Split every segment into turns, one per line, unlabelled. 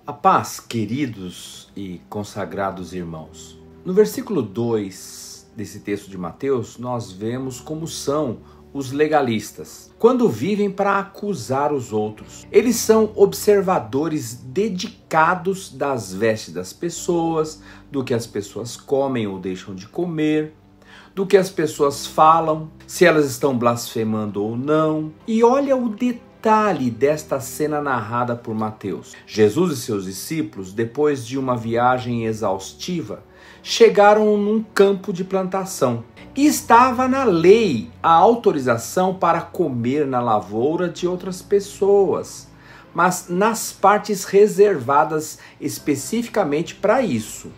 A paz, queridos e consagrados irmãos. No versículo 2 desse texto de Mateus, nós vemos como são os legalistas, quando vivem para acusar os outros. Eles são observadores dedicados das vestes das pessoas, do que as pessoas comem ou deixam de comer, do que as pessoas falam, se elas estão blasfemando ou não. E olha o detalhe desta cena narrada por Mateus. Jesus e seus discípulos, depois de uma viagem exaustiva, chegaram num campo de plantação. E estava na lei a autorização para comer na lavoura de outras pessoas, mas nas partes reservadas especificamente para isso,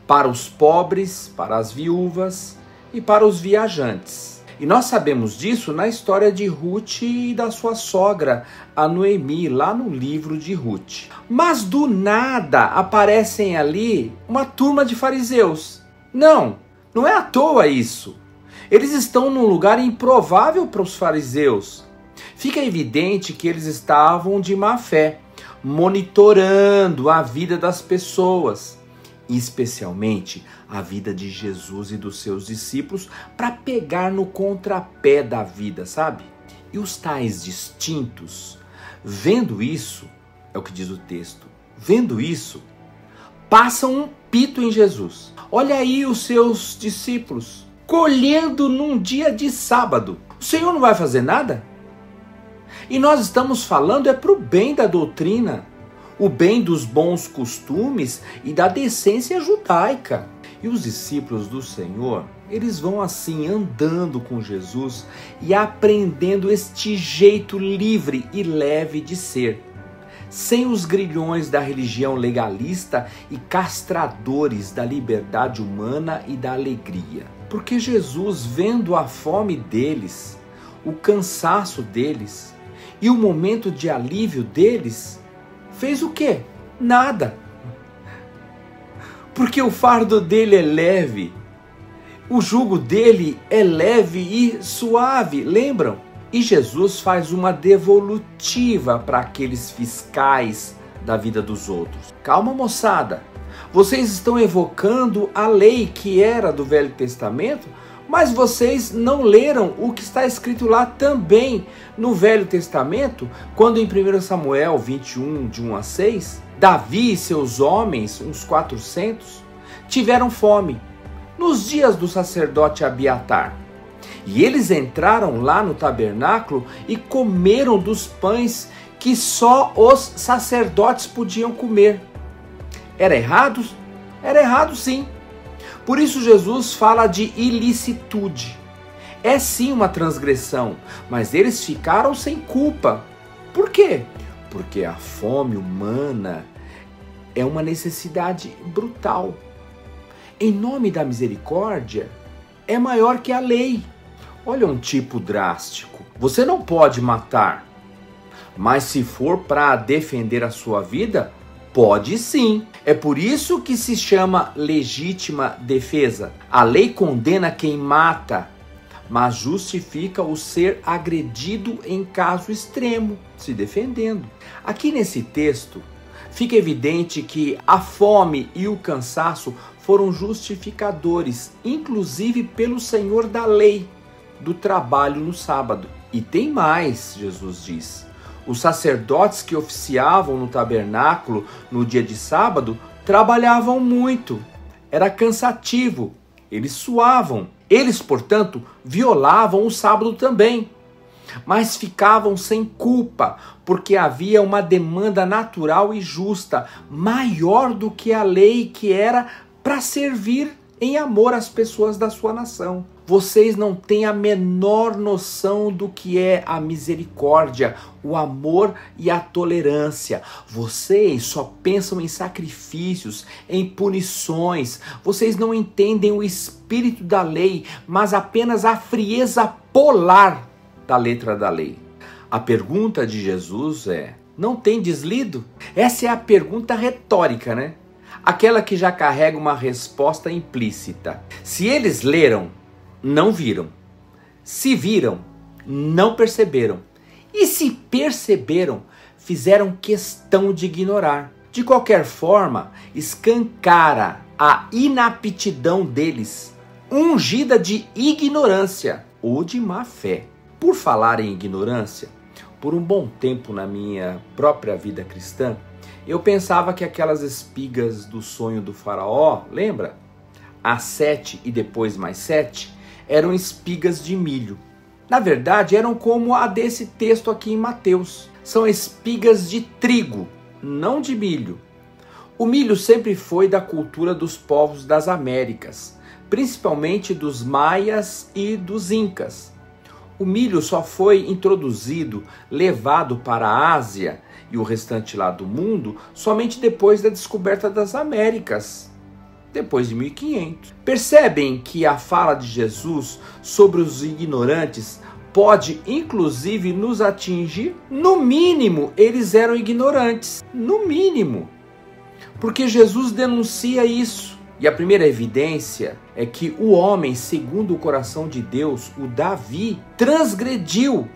para os pobres, para as viúvas e para os viajantes. E nós sabemos disso na história de Ruth e da sua sogra, a Noemi, lá no livro de Ruth. Mas do nada aparecem ali uma turma de fariseus. Não é à toa isso. Eles estão num lugar improvável para os fariseus. Fica evidente que eles estavam de má fé, monitorando a vida das pessoas, especialmente a vida de Jesus e dos seus discípulos, para pegar no contrapé da vida, sabe? E os tais distintos, vendo isso, é o que diz o texto, vendo isso, passam um pito em Jesus. Olha aí os seus discípulos, colhendo num dia de sábado. O Senhor não vai fazer nada? E nós estamos falando é para o bem da doutrina, o bem dos bons costumes e da decência judaica. E os discípulos do Senhor, eles vão assim andando com Jesus e aprendendo este jeito livre e leve de ser, sem os grilhões da religião legalista e castradores da liberdade humana e da alegria. Porque Jesus, vendo a fome deles, o cansaço deles e o momento de alívio deles, fez o quê? Nada. Porque o fardo dele é leve, o jugo dele é leve e suave, lembram? E Jesus faz uma devolutiva para aqueles fiscais da vida dos outros. Calma, moçada, vocês estão evocando a lei que era do Velho Testamento, mas vocês não leram o que está escrito lá também no Velho Testamento, quando em 1 Samuel 21, de 1 a 6, Davi e seus homens, uns 400, tiveram fome nos dias do sacerdote Abiatar. E eles entraram lá no tabernáculo e comeram dos pães que só os sacerdotes podiam comer. Era errado? Era errado, sim. Por isso Jesus fala de ilicitude. É sim uma transgressão, mas eles ficaram sem culpa. Por quê? Porque a fome humana é uma necessidade brutal. Em nome da misericórdia, é maior que a lei. Olha um tipo drástico. Você não pode matar, mas se for para defender a sua vida, pode sim. É por isso que se chama legítima defesa. A lei condena quem mata, mas justifica o ser agredido em caso extremo, se defendendo. Aqui nesse texto, fica evidente que a fome e o cansaço foram justificadores, inclusive pelo Senhor da lei, do trabalho no sábado. E tem mais, Jesus diz. Os sacerdotes que oficiavam no tabernáculo no dia de sábado trabalhavam muito. Era cansativo. Eles suavam. Eles, portanto, violavam o sábado também. Mas ficavam sem culpa, porque havia uma demanda natural e justa, maior do que a lei, que era para servir em amor às pessoas da sua nação. Vocês não têm a menor noção do que é a misericórdia, o amor e a tolerância. Vocês só pensam em sacrifícios, em punições. Vocês não entendem o espírito da lei, mas apenas a frieza polar da letra da lei. A pergunta de Jesus é: não tem deslido? Essa é a pergunta retórica, né? Aquela que já carrega uma resposta implícita. Se eles leram, não viram. Se viram, não perceberam. E se perceberam, fizeram questão de ignorar. De qualquer forma, escancara a inaptidão deles, ungida de ignorância ou de má fé. Por falar em ignorância, por um bom tempo na minha própria vida cristã, eu pensava que aquelas espigas do sonho do faraó, lembra? As 7 e depois mais 7, eram espigas de milho. Na verdade, eram como a desse texto aqui em Mateus. São espigas de trigo, não de milho. O milho sempre foi da cultura dos povos das Américas, principalmente dos maias e dos incas. O milho só foi introduzido, levado para a Ásia e o restante lá do mundo, somente depois da descoberta das Américas, depois de 1500. Percebem que a fala de Jesus sobre os ignorantes pode inclusive nos atingir? No mínimo, eles eram ignorantes, no mínimo, porque Jesus denuncia isso. E a primeira evidência é que o homem, segundo o coração de Deus, o Davi, transgrediu,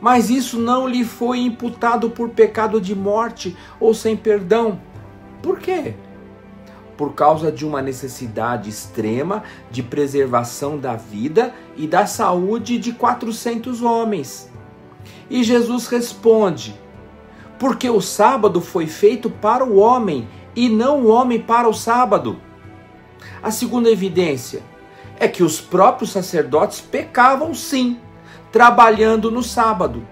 mas isso não lhe foi imputado por pecado de morte ou sem perdão. Por quê? Por causa de uma necessidade extrema de preservação da vida e da saúde de 400 homens. E Jesus responde: porque o sábado foi feito para o homem e não o homem para o sábado. A segunda evidência é que os próprios sacerdotes pecavam sim, trabalhando no sábado.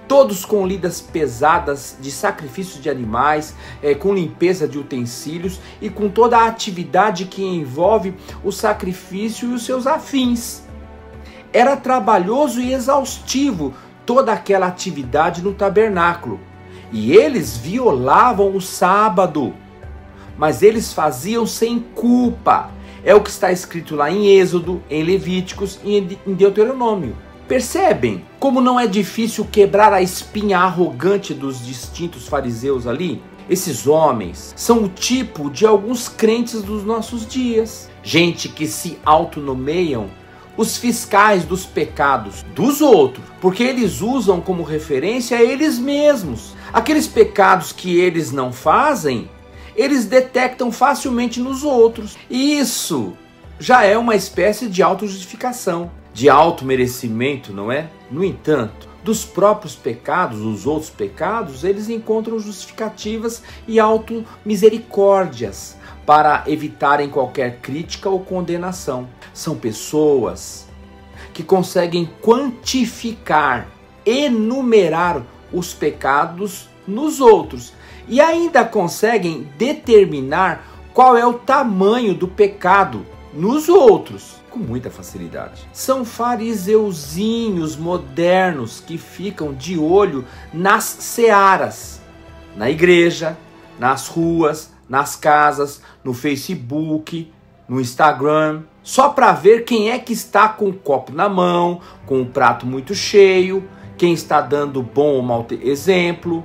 Todos com lidas pesadas de sacrifício de animais, com limpeza de utensílios e com toda a atividade que envolve o sacrifício e os seus afins. Era trabalhoso e exaustivo toda aquela atividade no tabernáculo. E eles violavam o sábado, mas eles faziam sem culpa. É o que está escrito lá em Êxodo, em Levíticos e em Deuteronômio. Percebem como não é difícil quebrar a espinha arrogante dos distintos fariseus ali? Esses homens são o tipo de alguns crentes dos nossos dias. Gente que se autonomeiam os fiscais dos pecados dos outros, porque eles usam como referência eles mesmos. Aqueles pecados que eles não fazem, eles detectam facilmente nos outros. E isso já é uma espécie de autojustificação, de automerecimento, não é? No entanto, dos próprios pecados, os outros pecados, eles encontram justificativas e automisericórdias para evitarem qualquer crítica ou condenação. São pessoas que conseguem quantificar, enumerar os pecados nos outros e ainda conseguem determinar qual é o tamanho do pecado nos outros com muita facilidade. São fariseuzinhos modernos que ficam de olho nas searas, na igreja, nas ruas, nas casas, no Facebook, no Instagram, só para ver quem é que está com o copo na mão, com o prato muito cheio, quem está dando bom ou mau exemplo,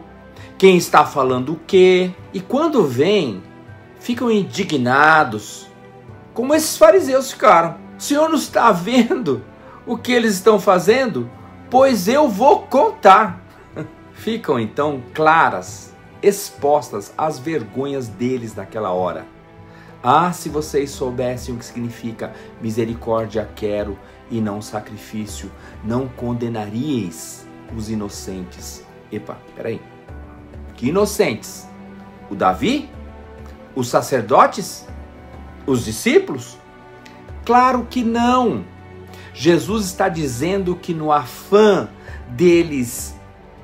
quem está falando o quê. E quando vêm, ficam indignados, como esses fariseus ficaram. O Senhor não está vendo o que eles estão fazendo? Pois eu vou contar. Ficam então claras, expostas às vergonhas deles naquela hora. Ah, se vocês soubessem o que significa misericórdia quero e não sacrifício, não condenaríeis os inocentes. Epa, peraí. Que inocentes? O Davi? Os sacerdotes? Os discípulos? Claro que não. Jesus está dizendo que no afã deles,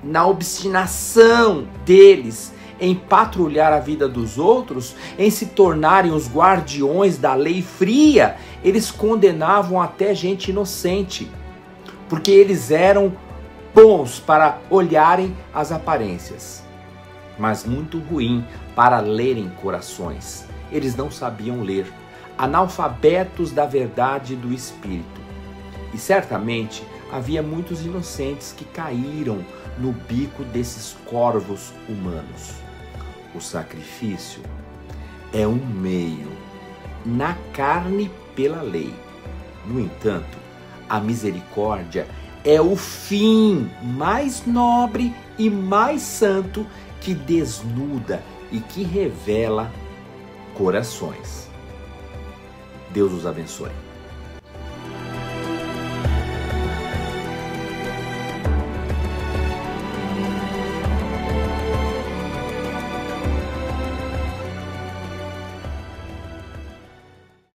na obstinação deles em patrulhar a vida dos outros, em se tornarem os guardiões da lei fria, eles condenavam até gente inocente, porque eles eram bons para olharem as aparências, mas muito ruim para lerem corações. Eles não sabiam ler, analfabetos da verdade do Espírito. E certamente havia muitos inocentes que caíram no bico desses corvos humanos. O sacrifício é um meio, na carne pela lei. No entanto, a misericórdia é o fim mais nobre e mais santo que desnuda e que revela corações. Deus os abençoe.